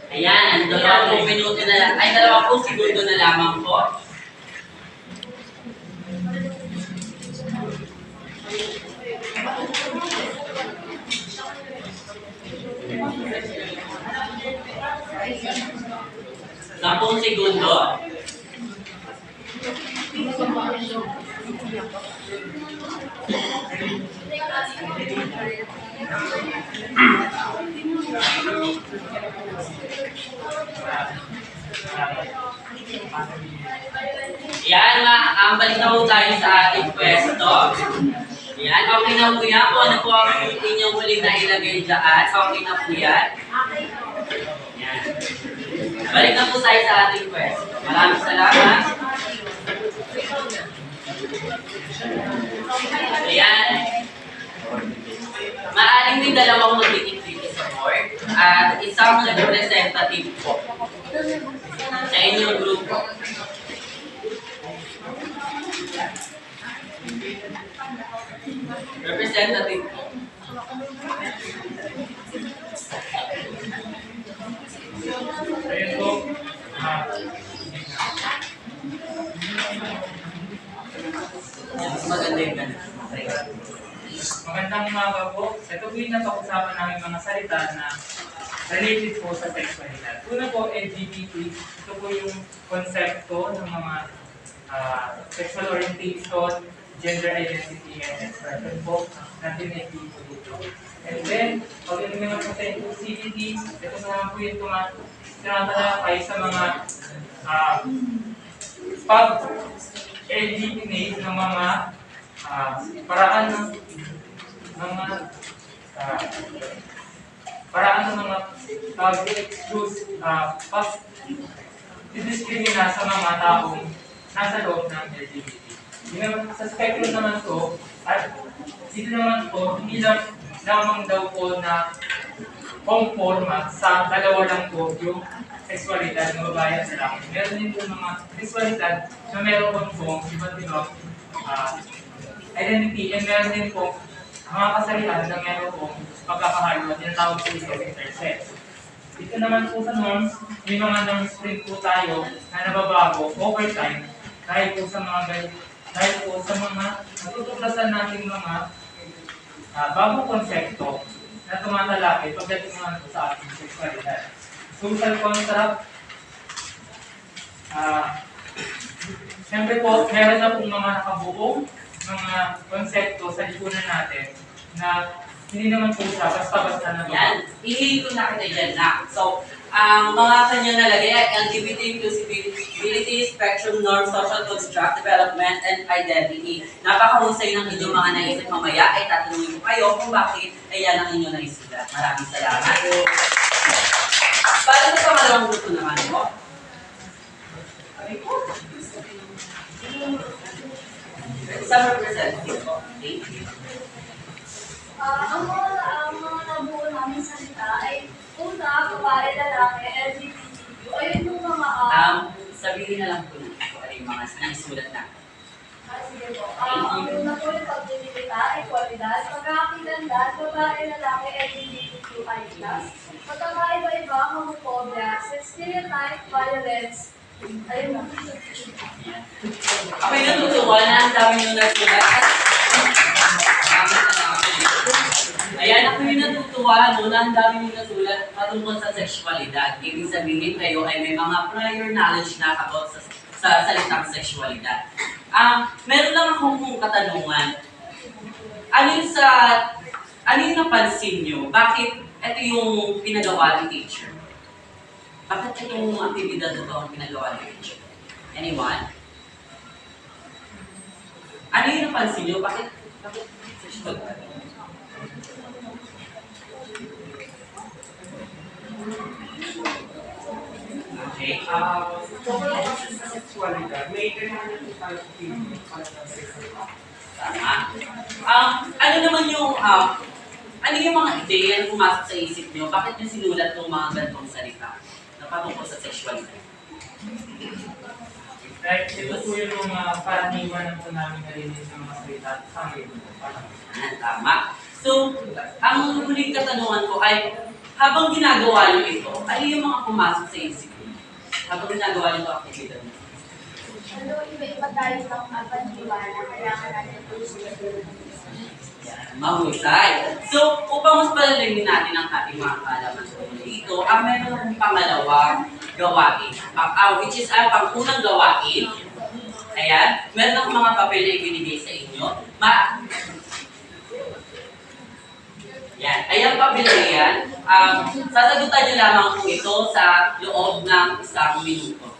Ayan, 20 minuto na lang. Ay, 20 segundo na lamang po. Sampung segundo. Yan, balik na po tayo sa ating pwesto. Yan, okay na po yan. Kung ano po ang inyong huli na ilagay dyan. Okay na po yan. Yan. Balik na po tayo sa ating pwesto. Maraming salamat. Ayan. Maaring may dalawang magiging sa board at isang representative po sa inyong grupo. Representative po. Ayun po. Maganda yung ganun. Magandang umaga po. Ito po yung napag-usapan namin mga salita na related po sa sexualidad. Una po, LGBT. Ito po yung konsepto ng mga sexual orientation, gender identity, and expression po natin ay po dito. And then, pag yung naman po sa inclusivity, ito naman po yung tumatalakay sa mga pag-eliminate ng mga paraan ng pag-excuse, pag-diskrimina sa mga taong nasa loob ng LGBT. Sa spectrum naman to, at dito naman po, hindi lang lamang daw po na conforma sa dalawa lang po yung sexualidad ng babae at lalaki. Meron din po mga sexualidad na meron po iba't ibang identity, and meron din po mga kasalihan na meron po pagkakahalo at yung tawag po ito intersex. Dito naman po sa norms, may mga norms rin po tayo na nababago over time dahil po sa mga natutuklasan natin mga bagong konsepto na tumatalakay pagdating naman po sa ating sexualidad. Social contract, siyempre po, meron na pong mga nakabuong mga konsepto sa lipunan natin na hindi naman po siya basta-basta na yan, ihihito na kita dyan na. So, ang mga kanyang nalagay ay LGBT, inclusivity, spectrum, norm, social construct, development, and identity. Napakahusay ng inyong mga naisip mamaya ay tatanungin ko kayo kung bakit ay yan ang inyong naisipan. Maraming salamat. Para sa pangalawang grupo naman po. Isang representative po. Thank you. Ang mga nabuo namin salita ay una, babae, lalaki, LGBTQ, ayun yung mga Sabihin na lang po na kung ano yung mga naisulat na. sige po. Ang una po yung pagdidikita, equalidad, pagkakakilanlan, babae, lalaki, LGBTQI+, pagkakaiba-iba, homopobia, stereotype, violence, ayun lang. Ako'y natutuwa na ang dami nyo nasulat. Ayan, ako yung natutuwa na ang dami nyo nasulat patungkol sa sexualidad. Ibig sabihin kayo ay may mga prior knowledge na about sa salitang sexualidad. Meron lang akong katanungan. Ano yung napansin nyo? Bakit ito yung pinagawa ni teacher? Bakit itong aktibidad na ito ang pinagawa ni teacher? Anyone? Ano yung napansin nyo? Bakit sexualidad? Okay. sa sexualidad, may kailangan po tayo feeling para sa sexualidad. Tama. Ano naman yung, ano yung mga ideya na pumasok sa isip niyo? Bakit niyo sinulat yung mga ganitong salita na patungkol sa sexuality? Right, ito po yung mga paniwanan po namin narinig ng mga salita at samay po. Tama. So, ang huling katanungan ko ay, habang ginagawa niyo ito, ano yung mga pumasok sa isip niyo? Habang ginagawa niyo ito aktibidad niyo? Ano, iba-iba tayo ng paniwala, kailangan natin po Mahusay. So, upang mas palalamin natin ang ating mga kaalaman dito, meron akong pangalawang gawain, which is ang pang-unang gawain. Ayan, meron akong mga papel na ibinigay sa inyo. Yan, ayan papel na yan. Sasagutan niyo lamang po ito sa loob ng 1 minuto.